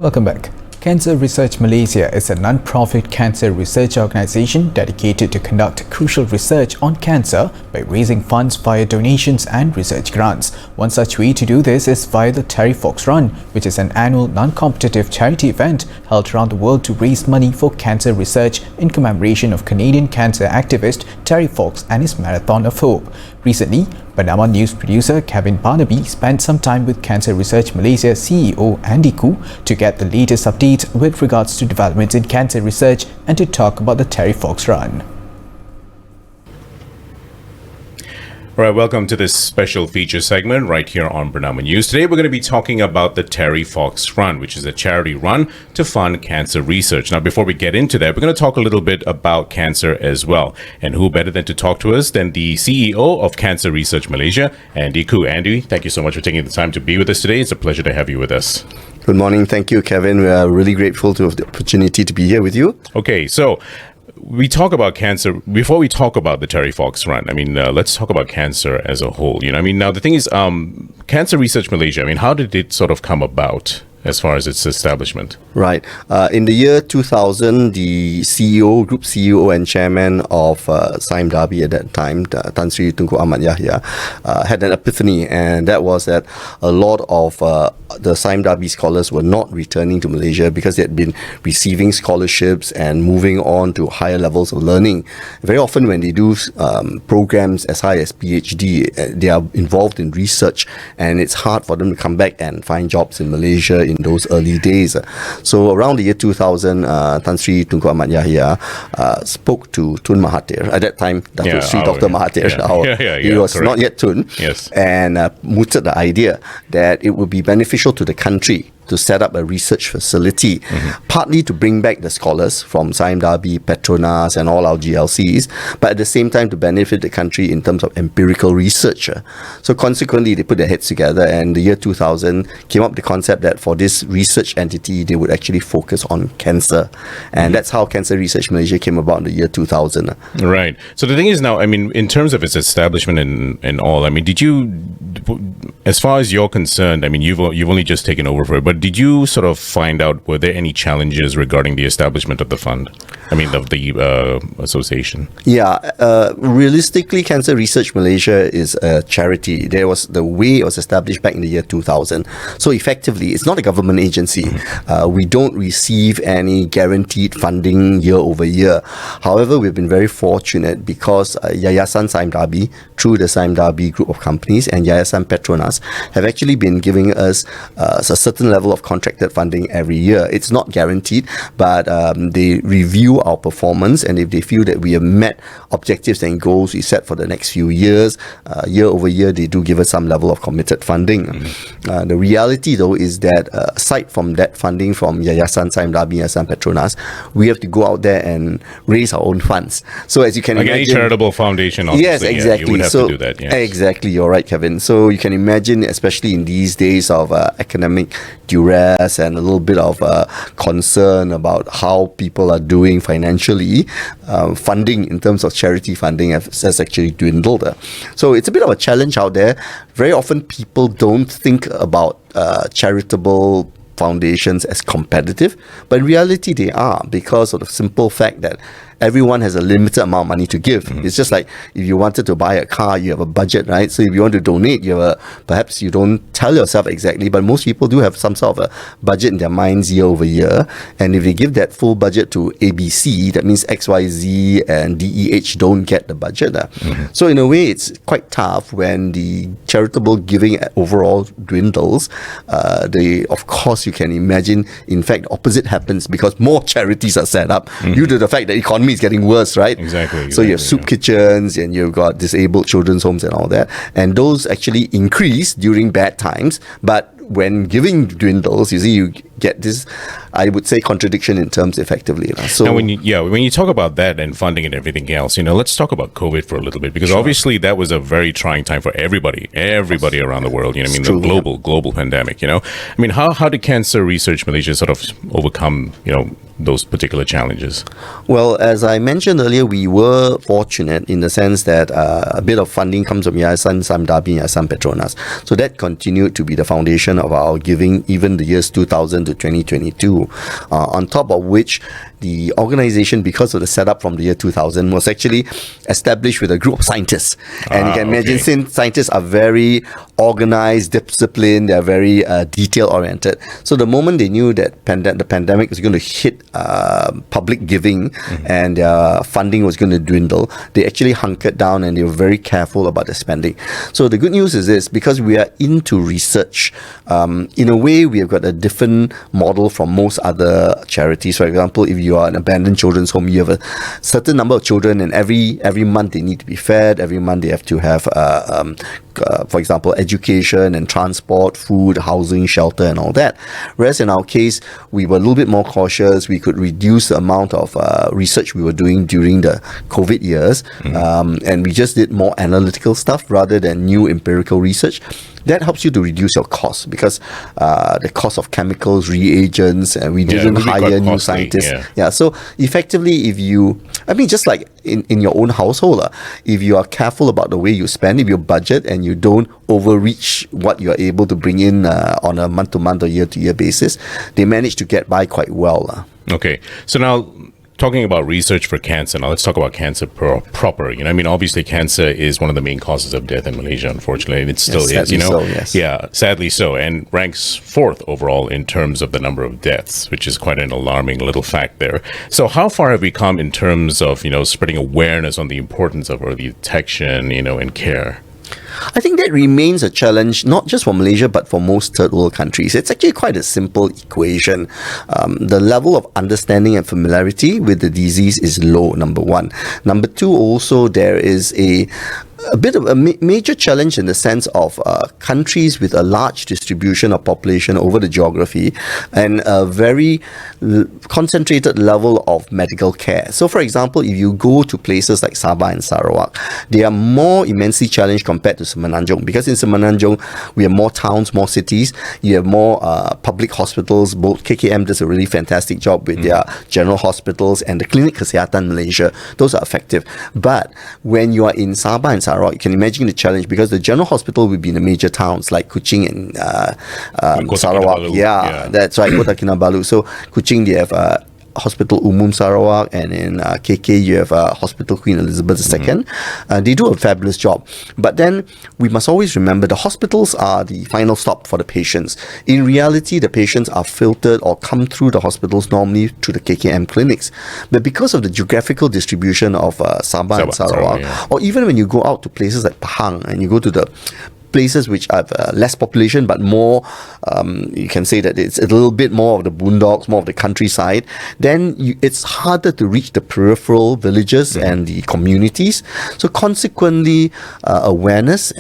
Welcome back. Cancer Research Malaysia is a non-profit cancer research organisation dedicated to conduct crucial research on cancer by raising funds via donations and research grants. One such way to do this is via the TerryFox Run, which is an annual non-competitive charity event held around the world to raise money for cancer research in commemoration of Canadian cancer activist TerryFox and his Marathon of Hope. Recently, Bernama news producer Kevin Barnaby spent some time with Cancer Research Malaysia CEO Andy Khoo to get the latest updates with regards to developments in cancer research and to talk about the TerryFox Run. All right, welcome to this special feature segment right here on Bernama News. Today we're going to be talking about the TerryFox Run, which is a charity run to fund cancer research. Now, before we get into that, we're going to talk a little bit about cancer as well. And who better than to talk to us than the CEO of Cancer Research Malaysia, Andy Khoo. Andy, thank you so much for taking the time to be with us today. It's a pleasure to have you with us. Good morning. Thank you, Kevin. We are really grateful to have the opportunity to be here with you. Okay, so we talk about cancer. Before we talk about the TerryFox Run, let's talk about cancer as a whole. Now the thing is, Cancer Research Malaysia, how did it sort of come about as far as its establishment? Right. In the year 2000, the Group CEO and Chairman of Sime Darby at that time, Tan Sri Tunku Ahmad Yahya, had an epiphany, and that was that a lot of the Sime Darby scholars were not returning to Malaysia because they had been receiving scholarships and moving on to higher levels of learning. Very often when they do programs as high as PhD, they are involved in research, and it's hard for them to come back and find jobs in Malaysia in those early days. So around the year 2000, Tan Sri Tunku Ahmad Yahya spoke to Tun Mahathir. At that time, Dr. Mahathir. He was not yet Tun. Yes. And mooted the idea that it would be beneficial to the country to set up a research facility, partly to bring back the scholars from Sime Darby, Petronas and all our GLCs, but at the same time to benefit the country in terms of empirical research. So consequently, they put their heads together, and the year 2000 came up with the concept that for this research entity, they would actually focus on cancer. And that's how Cancer Research Malaysia came about in the year 2000. Right. So the thing is now, in terms of its establishment and all, did you, as far as you're concerned, you've only just taken over for it, but did you sort of find out, were there any challenges regarding the establishment of the fund? Of the association? Yeah, realistically, Cancer Research Malaysia is a charity. The way it was established back in the year 2000. So effectively, it's not a government agency. We don't receive any guaranteed funding year over year. However, we've been very fortunate because Yayasan Sime Darby, through the Sime Darby group of companies, and Yayasan Petronas have actually been giving us a certain level of contracted funding every year. It's not guaranteed, but they review our performance, and if they feel that we have met objectives and goals we set for the next few years, year over year, they do give us some level of committed funding. The reality, though, is that aside from that funding from Yayasan Sime Darby, Yayasan Petronas, we have to go out there and raise our own funds. So as you can imagine, any charitable foundation, obviously, yes, exactly. You would have to do that. Yes. Exactly, you're right, Kevin. So you can imagine, especially in these days of economic duress and a little bit of concern about how people are doing financially, funding in terms of charity funding has actually dwindled. So it's a bit of a challenge out there. Very often people don't think about charitable foundations as competitive, but in reality they are, because of the simple fact that everyone has a limited amount of money to give. It's just like if you wanted to buy a car, you have a budget, right? So if you want to donate, perhaps you don't tell yourself exactly, but most people do have some sort of a budget in their minds year over year. And if they give that full budget to ABC, that means XYZ and DEH don't get the budget. So in a way, it's quite tough when the charitable giving overall dwindles. Of course, you can imagine, in fact, the opposite happens because more charities are set up due to the fact that the economy is getting worse, right? Exactly. So you have soup kitchens, and you've got disabled children's homes and all that, and those actually increase during bad times, but when giving dwindles, you see, you get this, I would say, contradiction in terms effectively. So now when you talk about that and funding and everything else, let's talk about COVID for a little bit, because obviously that was a very trying time for everybody around the world. The global pandemic. How did Cancer Research Malaysia sort of overcome those particular challenges? Well, as I mentioned earlier, we were fortunate in the sense that a bit of funding comes from Yayasan Samdabi, Yayasan Petronas. So that continued to be the foundation of our giving, even the years 2000 to 2022. On top of which, the organization, because of the setup from the year 2000, was actually established with a group of scientists. And you can imagine, since scientists are very organized, disciplined, they're very detail-oriented. So the moment they knew that the pandemic was going to hit public giving and funding was going to dwindle, they actually hunkered down and they were very careful about their spending. So the good news is this, because we are into research, in a way we have got a different model from most other charities. For example, if you are an abandoned children's home, you have a certain number of children, and every month they need to be fed, every month they have to have for example, education and transport, food, housing, shelter, and all that. Whereas in our case, we were a little bit more cautious. We could reduce the amount of research we were doing during the COVID years, and we just did more analytical stuff rather than new empirical research. That helps you to reduce your costs, because the cost of chemicals, reagents, and we didn't really hire new costly, scientists. So effectively, if you, just like in your own household, if you are careful about the way you spend, if you budget and you don't overreach what you are able to bring in on a month-to-month or year-to-year basis, they manage to get by quite well. Okay, so now, talking about research for cancer, now let's talk about cancer proper. Obviously cancer is one of the main causes of death in Malaysia, unfortunately, and it still is, So, yes. Yeah, sadly so, and ranks 4th overall in terms of the number of deaths, which is quite an alarming little fact there. So how far have we come in terms of, spreading awareness on the importance of early detection, and care? I think that remains a challenge, not just for Malaysia, but for most third world countries. It's actually quite a simple equation. The level of understanding and familiarity with the disease is low, number one. Number two, also, there is a bit of a major challenge in the sense of countries with a large distribution of population over the geography and a very concentrated level of medical care. So, for example, if you go to places like Sabah and Sarawak, they are more immensely challenged compared to Semenanjung, because in Semenanjung, we have more towns, more cities, you have more public hospitals. Both KKM does a really fantastic job with their general hospitals, and the Klinik Kesihatan Malaysia, those are effective. But when you are in Sabah and Sarawak, you can imagine the challenge, because the general hospital will be in the major towns like Kuching and Sarawak. That's right, Kota Kinabalu. So Kuching, they have Hospital Umum Sarawak, and in KK you have Hospital Queen Elizabeth II. They do a fabulous job. But then we must always remember the hospitals are the final stop for the patients. In reality, the patients are filtered or come through the hospitals normally through the KKM clinics. But because of the geographical distribution of Sabah and Sarawak, or even when you go out to places like Pahang and you go to the places which have less population but more, you can say that it's a little bit more of the boondocks, more of the countryside, then it's harder to reach the peripheral villages and the communities. So consequently, awareness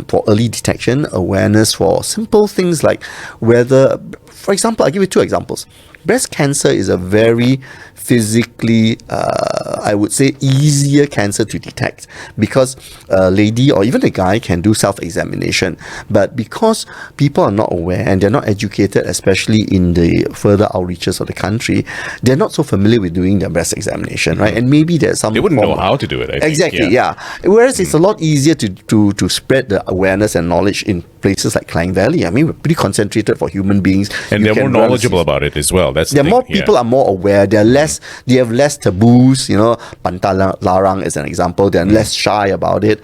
for early detection, awareness for simple things like whether, for example, I'll give you 2 examples. Breast cancer is a very physically, I would say, easier cancer to detect, because a lady or even a guy can do self-examination. But because people are not aware and they're not educated, especially in the further outreaches of the country, they're not so familiar with doing their breast examination, right? And maybe there's some... They wouldn't know how to do it, I think. Exactly, Whereas it's a lot easier to spread the awareness and knowledge in places like Klang Valley. We're pretty concentrated for human beings. And they're more knowledgeable about it as well. That's people are more aware. They have less taboos. Pantang Larang is an example. They're less shy about it.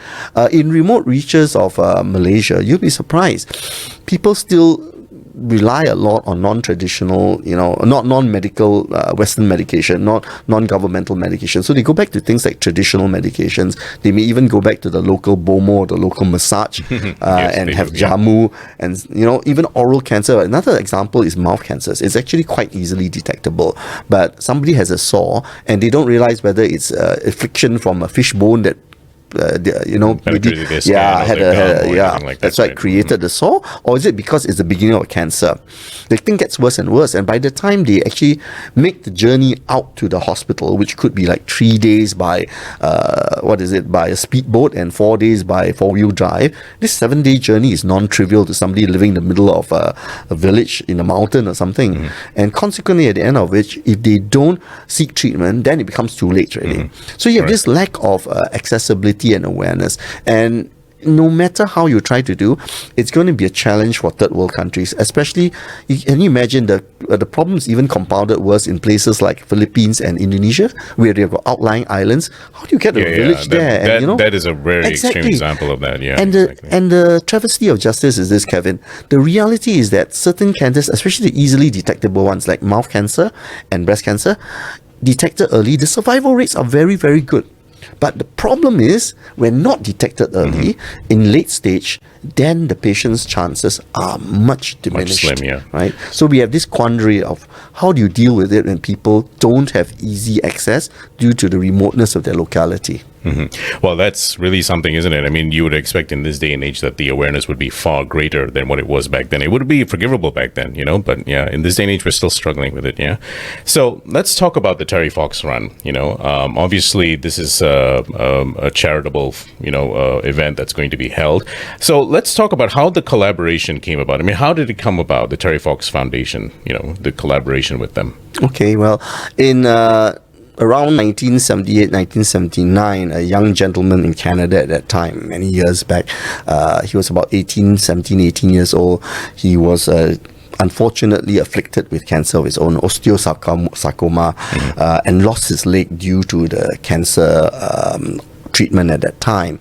In remote reaches of Malaysia, you'll be surprised. People still rely a lot on non-traditional, not non-medical Western medication, not non-governmental medication. So they go back to things like traditional medications. They may even go back to the local bomo or the local massage and have jamu and, even oral cancer. Another example is mouth cancers. It's actually quite easily detectable. But somebody has a sore and they don't realize whether it's affliction from a fish bone that Penetrated their skin or their gum or anything like that, that's right, right? created the sore, or is it because it's the beginning of cancer? The thing gets worse and worse, and by the time they actually make the journey out to the hospital, which could be like 3 days by by a speedboat and 4 days by 4-wheel drive, this 7-day journey is non-trivial to somebody living in the middle of a village in a mountain or something. And consequently, at the end of which, if they don't seek treatment, then it becomes too late really. So you have this lack of accessibility and awareness, and no matter how you try to do, it's going to be a challenge for third world countries, especially. Can you imagine the problems even compounded worse in places like Philippines and Indonesia, where they've got outlying islands? How do you get a village there? That is a very extreme example of that. Yeah, and the travesty of justice is this, Kevin. The reality is that certain cancers, especially the easily detectable ones like mouth cancer and breast cancer, detected early, the survival rates are very, very good. But the problem is, when not detected early, in late stage, then the patient's chances are much diminished. Much slim, yeah. Right? So we have this quandary of how do you deal with it when people don't have easy access due to the remoteness of their locality. Well, that's really something, isn't it? I mean, you would expect in this day and age that the awareness would be far greater than what it was back then. It would be forgivable back then, but yeah, in this day and age, we're still struggling with it, yeah? So let's talk about the TerryFox Run, obviously this is a charitable, event that's going to be held. So let's talk about how the collaboration came about. I mean, how did it come about, the TerryFox Foundation, the collaboration with them? Okay, well, in around 1978, 1979, a young gentleman in Canada at that time, many years back, he was about 18 years old. He was unfortunately afflicted with cancer of his own, osteosarcoma, and lost his leg due to the cancer treatment at that time.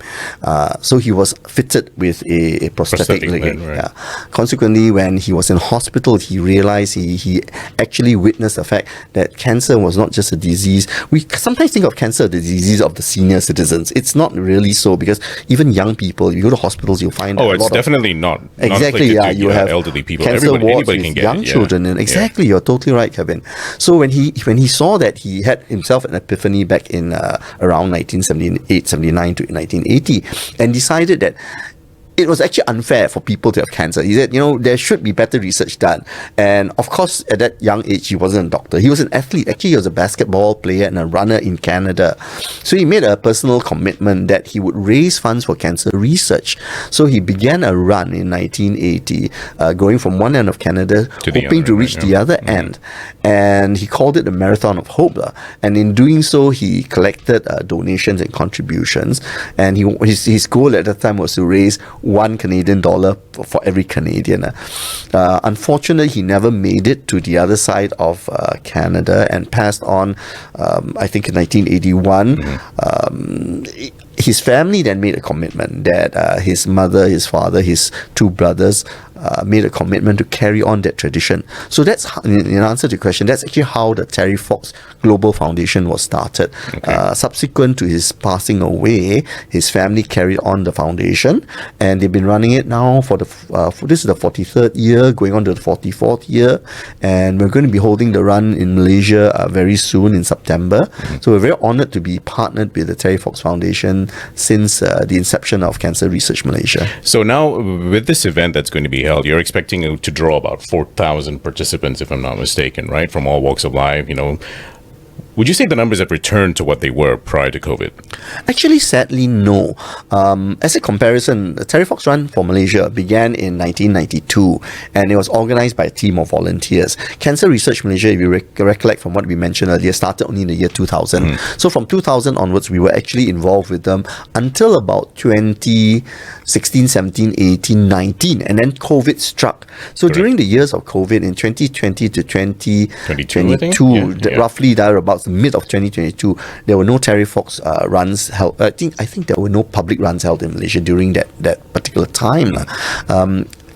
So he was fitted with a prosthetic leg. Right. Yeah. Consequently, when he was in hospital, he realized he actually witnessed the fact that cancer was not just a disease. We sometimes think of cancer as the disease of the senior citizens. It's not really so, because even young people, you go to hospitals, you'll find it's definitely not exactly. Yeah, you have elderly people. Cancer Anybody can get young it. Yeah. children, and exactly, you're totally right, Kevin. So when he saw that, he had himself an epiphany back in around 1978. 1979 to 1980, and decided that it was actually unfair for people to have cancer. He said, there should be better research done. And of course, at that young age, he wasn't a doctor. He was an athlete. Actually, he was a basketball player and a runner in Canada. So he made a personal commitment that he would raise funds for cancer research. So he began a run in 1980, going from one end of Canada, hoping to reach the other end. And he called it the Marathon of Hope. And in doing so, he collected donations and contributions. And his goal at that time was to raise $1 Canadian for every Canadian. Unfortunately, he never made it to the other side of Canada and passed on, I think in 1981. His family then made a commitment that his mother, his father, his two brothers made a commitment to carry on that tradition. So that's how, in answer to your question, that's actually how the TerryFox Global Foundation was started. Okay. Subsequent to his passing away, his family carried on the foundation, and they've been running it now for this is the 43rd year, going on to the 44th year, and we're going to be holding the run in Malaysia very soon in September. Mm-hmm. So we're very honored to be partnered with the TerryFox Foundation since the inception of Cancer Research Malaysia. So now, with this event that's going to be held, you're expecting to draw about 4,000 participants, if I'm not mistaken, right? From all walks of life, Would you say the numbers have returned to what they were prior to COVID? Actually, sadly, no. As a comparison, the TerryFox Run for Malaysia began in 1992, and it was organized by a team of volunteers. Cancer Research Malaysia, if you recollect from what we mentioned earlier, started only in the year 2000. So from 2000 onwards, we were actually involved with them until about 2016, 17, 18, 19, and then COVID struck. So during the years of COVID, in 2020 to 2022, roughly thereabouts, the mid of 2022, there were no TerryFox runs held. I think there were no public runs held in Malaysia during that particular time.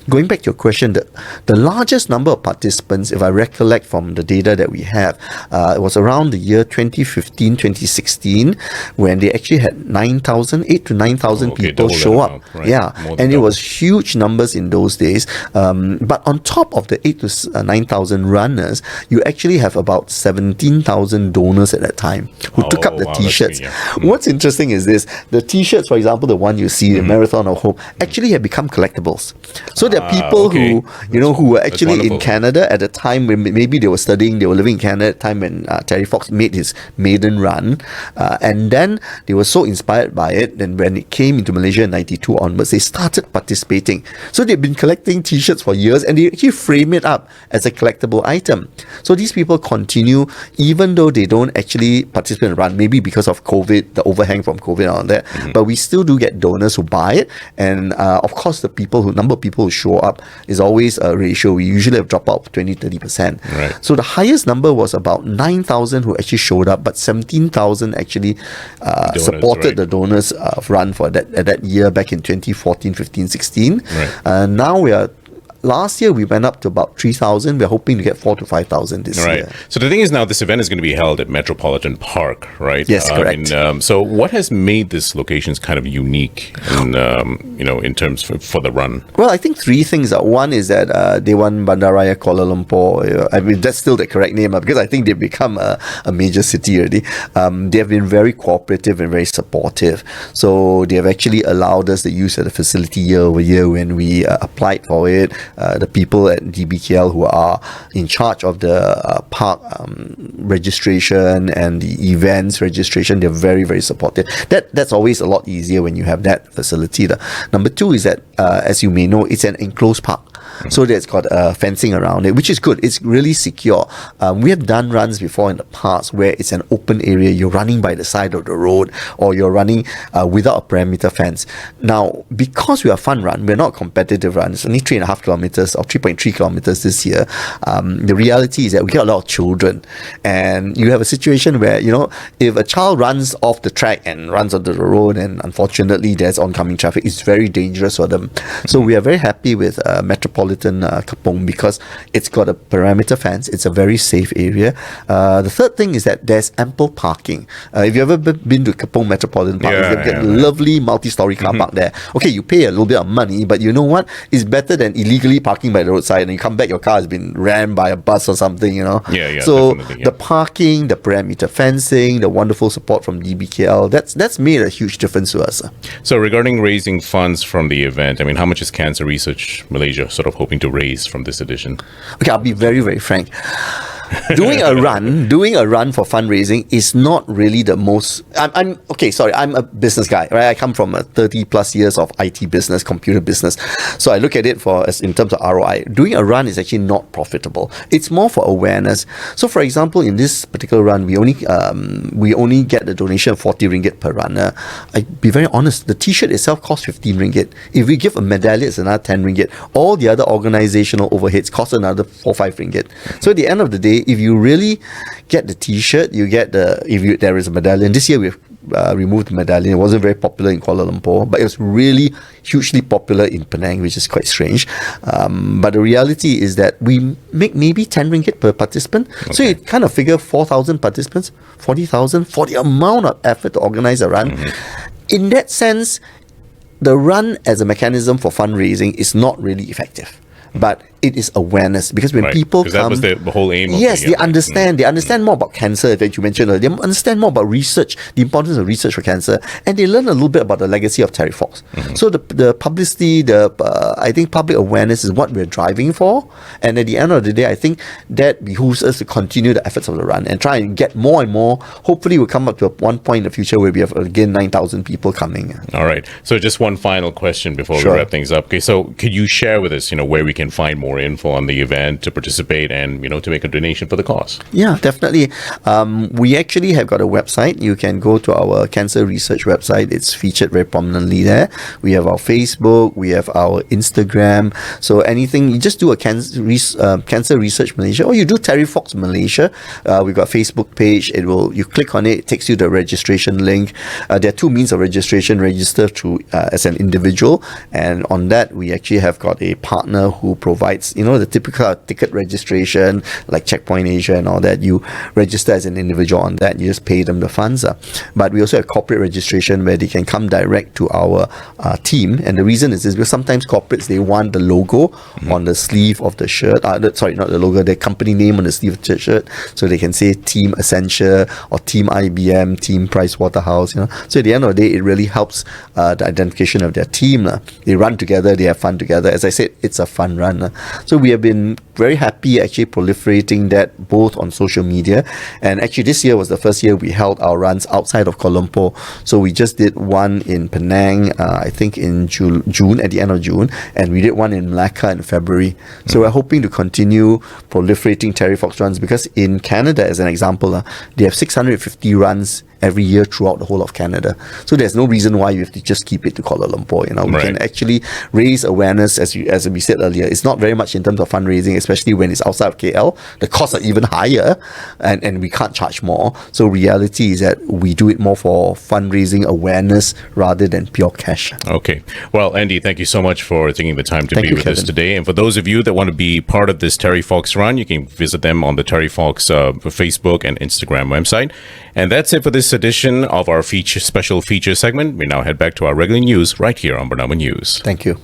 going back to your question, the largest number of participants, if I recollect from the data that we have, it was around the year 2015, 2016, when they actually had 8 to 9,000 people show up. Right. Yeah, More and it double. was huge numbers in those days. But on top of the 8 to 9,000 runners, you actually have about 17,000 donors at that time who took up the wow, that's t-shirts. good, yeah. What's interesting is this: the t-shirts, for example, the one you see, the Marathon of Hope, actually have become collectibles. So there are people okay. who were actually in wonderful. Canada at the time when maybe they were studying, they were living in Canada at the time when TerryFox made his maiden run, and then they were so inspired by it. Then when it came into Malaysia in '92 onwards, they started participating. So they've been collecting t-shirts for years, and they actually frame it up as a collectible item. So these people continue even though they don't actually participate in the run, maybe because of COVID, the overhang from COVID and all that. But we still do get donors who buy it, and of course the number of people who show up is always a ratio. We usually have dropout of 20-30%. Right. So the highest number was about 9,000 who actually showed up, but 17,000 actually supported right. the donors run for that year back in 2014, 15, 16. Right. Now last year we went up to about 3,000. We're hoping to get 4,000 to 5,000 this Right. year. So the thing is now this event is going to be held at Metropolitan Park, right? Yes, correct. So what has made this locations kind of unique in terms for the run? Well, I think three things. One is that Dewan Bandaraya Kuala Lumpur, I mean, that's still the correct name because I think they've become a major city already. They have been very cooperative and very supportive. So they have actually allowed us the use of the facility year over year when we applied for it. The people at DBKL who are in charge of the park registration and the events registration, they're very, very supportive. That's always a lot easier when you have that facility. Number two is that, as you may know, it's an enclosed park. So that's got fencing around it, which is good. It's really secure. We have done runs before in the past where it's an open area. You're running by the side of the road, or you're running without a perimeter fence. Now, because we are a fun run, we're not a competitive run. It's only 3.5 kilometers or 3.3 kilometers this year. The reality is that we get a lot of children, and you have a situation where, if a child runs off the track and runs onto the road, and unfortunately there's oncoming traffic, it's very dangerous for them. So we are very happy with Metropolitan Kapong because it's got a perimeter fence. It's a very safe area. The third thing is that there's ample parking. If you've ever been to Kapong Metropolitan Park, you've got a lovely multi-story car park there. Okay, you pay a little bit of money, but you know what? It's better than illegally parking by the roadside and you come back, your car has been rammed by a bus or something, So the parking, the perimeter fencing, the wonderful support from DBKL, that's made a huge difference to us. So regarding raising funds from the event, I mean, how much is Cancer Research Malaysia sort of hoping to raise from this edition? Okay, I'll be very, very frank. Doing a run for fundraising is not really the most. I'm a business guy, right? I come from 30 plus years of IT business, computer business, so I look at it in terms of ROI. Doing a run is actually not profitable. It's more for awareness. So, for example, in this particular run, we only get the donation of 40 ringgit per runner. I'd be very honest. The T-shirt itself costs 15 ringgit. If we give a medallion, it's another 10 ringgit. All the other organizational overheads cost another 4-5 ringgit. So at the end of the day, if you really get the T-shirt, you get there is a medallion. This year we've removed the medallion. It wasn't very popular in Kuala Lumpur, but it was really hugely popular in Penang, which is quite strange. But the reality is that we make maybe 10 ringgit per participant. Okay. So you kind of figure 4,000 participants, 40,000 for the amount of effort to organize a run. In that sense, the run as a mechanism for fundraising is not really effective. But it is awareness, because when people come, that was the whole aim. Yes, they understand. They understand more about cancer, that you mentioned earlier. They understand more about research, the importance of research for cancer, and they learn a little bit about the legacy of TerryFox. So the publicity, I think public awareness is what we're driving for. And at the end of the day, I think that behooves us to continue the efforts of the run and try and get more and more. Hopefully, we'll come up to one point in the future where we have again 9,000 people coming. All right. So just one final question before we wrap things up. Okay. So could you share with us, where we can find more more info on the event, to participate, and to make a donation for the cause? Yeah, definitely. We actually have got a website. You can go to our cancer research website. It's featured very prominently there. We have our Facebook, we have our Instagram. So anything, you just do a cancer research Malaysia, or you do TerryFox Malaysia. We've got a Facebook page. You click on it takes you to the registration link. There are two means of registration: register through as an individual, and on that we actually have got a partner who provides the typical ticket registration like Checkpoint Asia and all that. You register as an individual on that, you just pay them the funds. But we also have corporate registration where they can come direct to our team, and the reason is because sometimes corporates, they want the logo on the sleeve of the shirt, sorry, not the logo, the company name on the sleeve of the shirt, so they can say Team Accenture or Team IBM, Team Pricewaterhouse. So at the end of the day, it really helps the identification of their team. They run together, they have fun together. As I said, it's a fun run. So we have been very happy actually proliferating that both on social media, and actually this year was the first year we held our runs outside of Kuala Lumpur. So we just did one in Penang, I think in June, at the end of June, and we did one in Malacca in February. So we're hoping to continue proliferating TerryFox runs, because in Canada, as an example, they have 650 runs every year throughout the whole of Canada. So there's no reason why you have to just keep it to Kuala Lumpur. We can actually raise awareness, as we said earlier. It's not very much in terms of fundraising, especially when it's outside of KL. The costs are even higher, and we can't charge more. So reality is that we do it more for fundraising awareness rather than pure cash. Okay. Well, Andy, thank you so much for taking the time to be with us today. And for those of you that want to be part of this TerryFox Run, you can visit them on the TerryFox Facebook and Instagram website. And that's it for this edition of our special feature segment. We now head back to our regular news right here on Bernama News. Thank you.